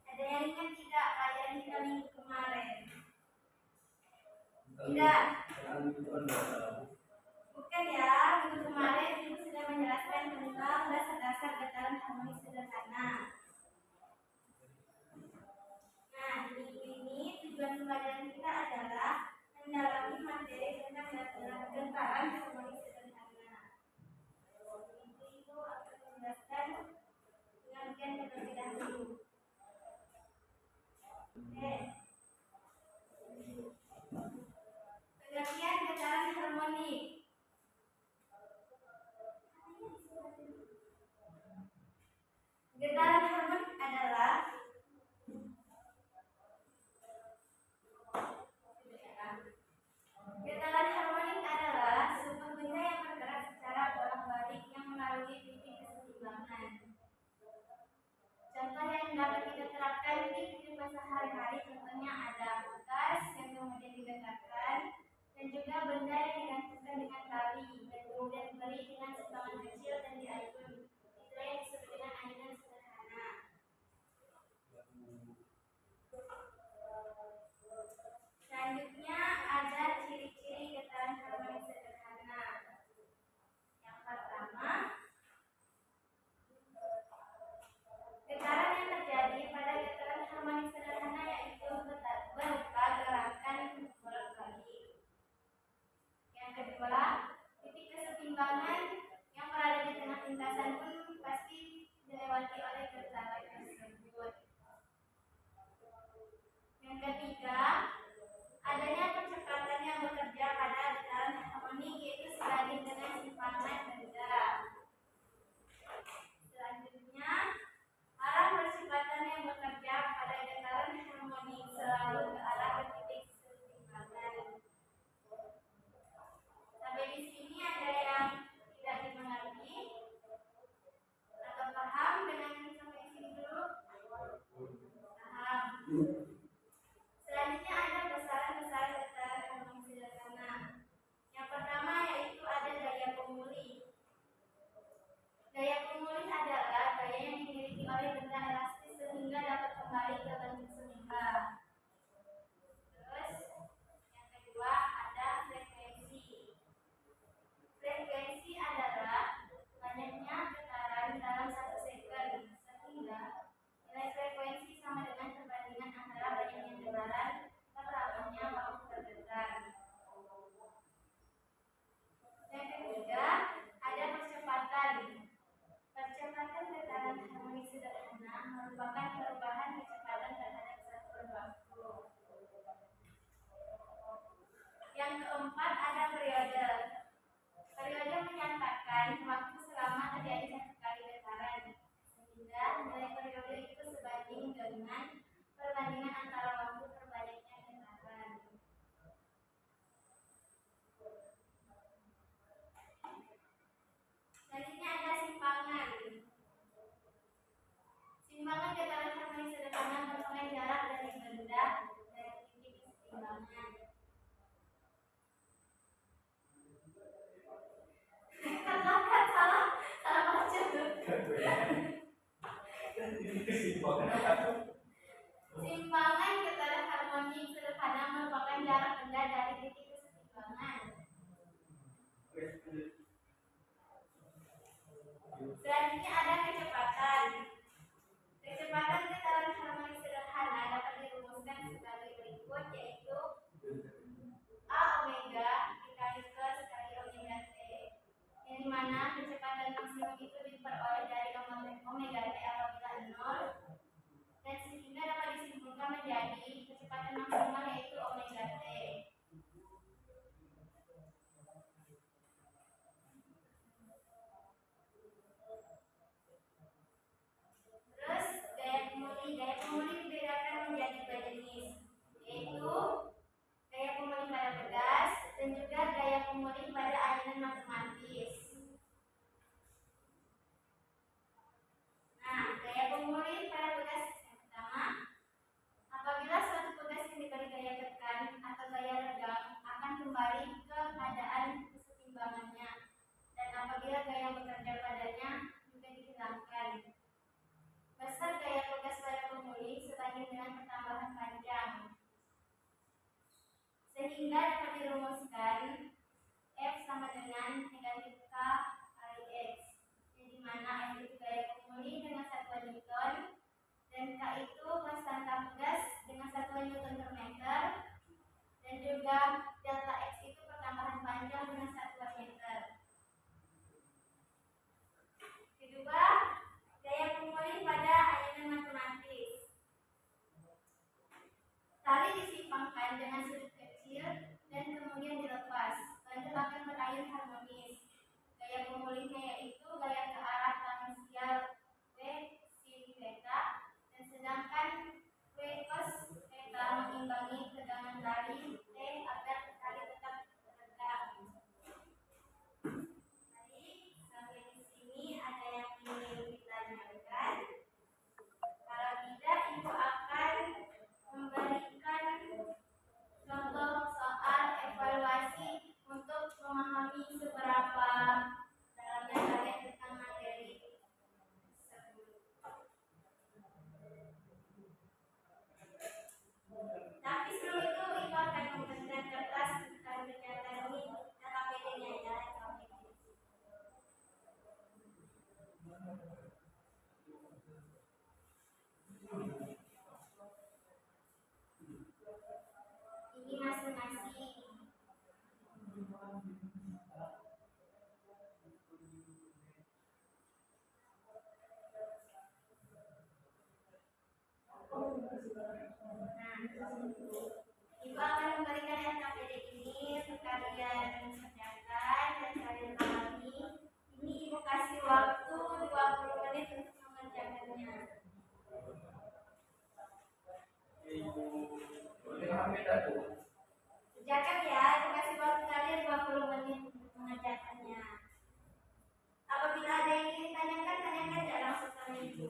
Ada yang ingat tidak kajian kita minggu kemarin? Tidak. Bukan ya, minggu kemarin Ibu sudah menjelaskan tentang dasar-dasar getaran harmonik sederhana. Nah, di minggu ini tujuan pembelajaran kita adalah mendalami materi tentang getaran harmonik sederhana. Minggu itu akan menjelaskan pengertian terlebih dahulu. Pengertian getaran harmonik. Getaran harmonik adalah sebuah benda yang bergerak secara bolak-balik yang melalui titik keseimbangan. Contoh yang dapat kita terapkan di kehidupan sehari-hari, contohnya ada gas yang kemudian digetarkan, dan juga benda yang digantungkan dengan tali dan kemudian diberi dengan sebangan kecil dan diayun. Itulah yang disebut dengan ayunan sederhana. Selanjutnya ada ciri-ciri getaran harmonik sederhana. Yang pertama, getaran yang terjadi pada getaran harmonik sederhana yaitu berupa gerakan bolak-balik. Yang kedua, titik keseimbangan yang berada di tengah lintasan pun pasti dilewati oleh getaran tersebut. Yang ketiga, adanya percepatan yang bekerja pada getaran harmonik yaitu sebanding dengan simpangan benda. Selanjutnya, arah percepatan yang bekerja pada getaran harmonik selalu ke arah titik keseimbangan. Sampai di sini ada yang tidak dimengerti atau paham dengan sampai sini dulu? Paham. Selanjutnya ada besaran-besaran getaran harmonik sederhana. Yang pertama yaitu ada daya pemulih. Daya pemulih adalah daya yang dimiliki oleh benda elastis sehingga dapat kembali ke bentuk semula. Terus yang kedua ada frekuensi. Frekuensi adalah banyaknya getaran dalam 1 second, sehingga nilai frekuensi sama dengan perbandingan antara banyaknya getaran per lamanya waktu bergetar. Yang ketiga ada percepatan. Percepatan getaran harmonik sederhana merupakan perubahan kecepatan terhadap satuan waktu. Yang keempat ada periode. Periode menyatakan waktu selama terjadi satu kali getaran, sehingga nilai periode itu sebanding dengan perbandingan antara waktu terbanyaknya getaran. Selanjutnya ada simpangan. Simpangan getaran harmonik sederhana merupakan jarak dari benda dari titik keseimbangan. Simpangan ketara harmoni sederhana merupakan jarak rendah dari titik kesetimbangan. Selanjutnya ada kecepatan. Kecepatan getaran harmoni sederhana dapat dirumuskan sebagai berikut, yaitu A omega dikalikan sekali omega t, yang dimana kecepatan maksimum itu diperoleh dari omega t apabila 0, dan sehingga dapat disimpulkan menjadi kecepatan maksimal yaitu omega t. Terus gaya pemuli dibedakan menjadi dua jenis, yaitu gaya pemuli pada pedas dan juga gaya pemuli pada ayunan matematis. Nah, gaya pemuli pada pedas yang pertama, apabila suatu pedas yang diberi gaya tekan atau gaya redang akan kembali ke keadaan kesetimbangannya, dan apabila gaya bekerja padanya juga dihilangkan. Besar gaya pegas pada pemuli sebanding dengan pertambahan panjang, sehingga dapat dirumuskan F sama dengan negatif K kali X, yang dimana F itu gaya pemuli dengan satuan Newton dan K itu konstanta pegas dengan satuan Newton per meter, dan juga delta X itu pertambahan panjang dengan satuan meter. Kedua, gaya pemuli pada ayunan matematis. Tali disimpangkan dengan sudut kecil dan kemudian dilepas, lanjut akan berayun harmonis. Gaya pemulinya yaitu gaya ke arah tangensial V sin theta, dan sedangkan V cos theta mengimbangi tegangan tali T agar tali tetap tegak. Sampai di sini ada yang ingin ditanyakan? Kalau tidak, ibu akan memberikan contoh soal evaluasi untuk memahami seberapa dalamnya kalian tentang materi tersebut. Tapi sebelum itu, ibu akan memberikan kertas dan tercatat ini KPD-nya ya. Ini masing-masing. Ibu akan memberikan KPD ini untuk kalian kerjakan dan kalian pahami. Ini ibu kasih waktu 20 menit untuk mengerjakannya. Kerjakan ya, ibu kasih waktu kalian 20 menit untuk mengerjakannya. Apabila ada yang ingin ditanyakan, tanyakan ya langsung sama ibu.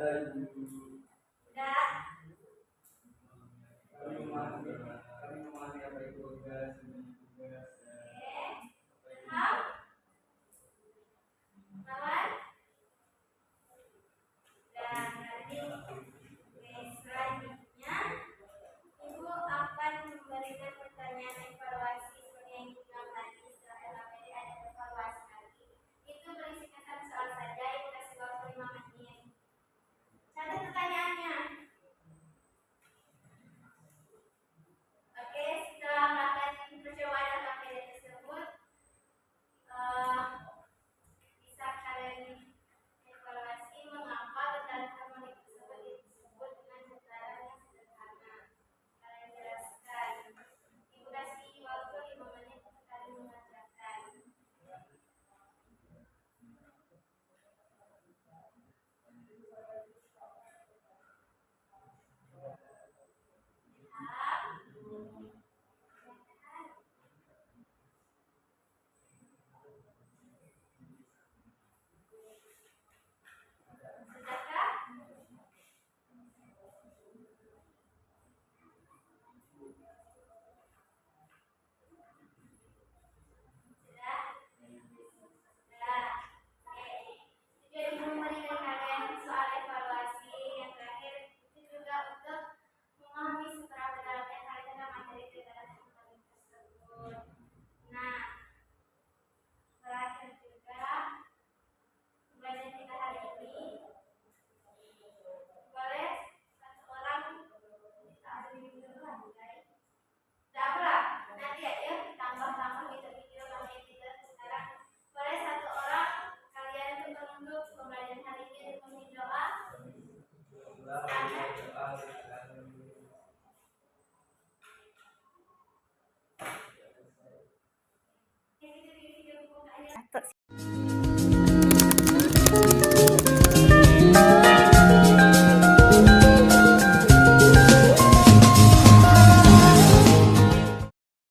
Udah. Selanjutnya Ibu akan memberikan pertanyaan evaluasi seperti yang dibilang tadi. Setelah LAPD ada evaluasi lagi. Itu berisikan satu soal saja. Ibu kasih waktu 5 menit. Catat pertanyaannya. Oke, setelah melakukan percobaan LAPD tersebut, bisa kalian evaluasi mengapa getaran harmonik tersebut disebut dengan getaran yang sederhana. Kalian jelaskan. Ibu kasih waktu 5 menit untuk kalian mengerjakan. Sudahkah? Sudah? Sudah. Oke. Jadi memberikan kalian soal evaluasi yang terakhir itu juga untuk memahami seberapa dalamnya kalian tentang materi getaran harmonik tersebut. Nah, terakhir juga pembelajaran kita hari ini boleh satu orang kita ambil dulu lagi guys. Tidak apalah, nanti aja ditambah-tambah gitu video kami editor sekarang. Boleh satu orang kalian untuk pembelajaran hari ini untuk memimpin doa. Silakan.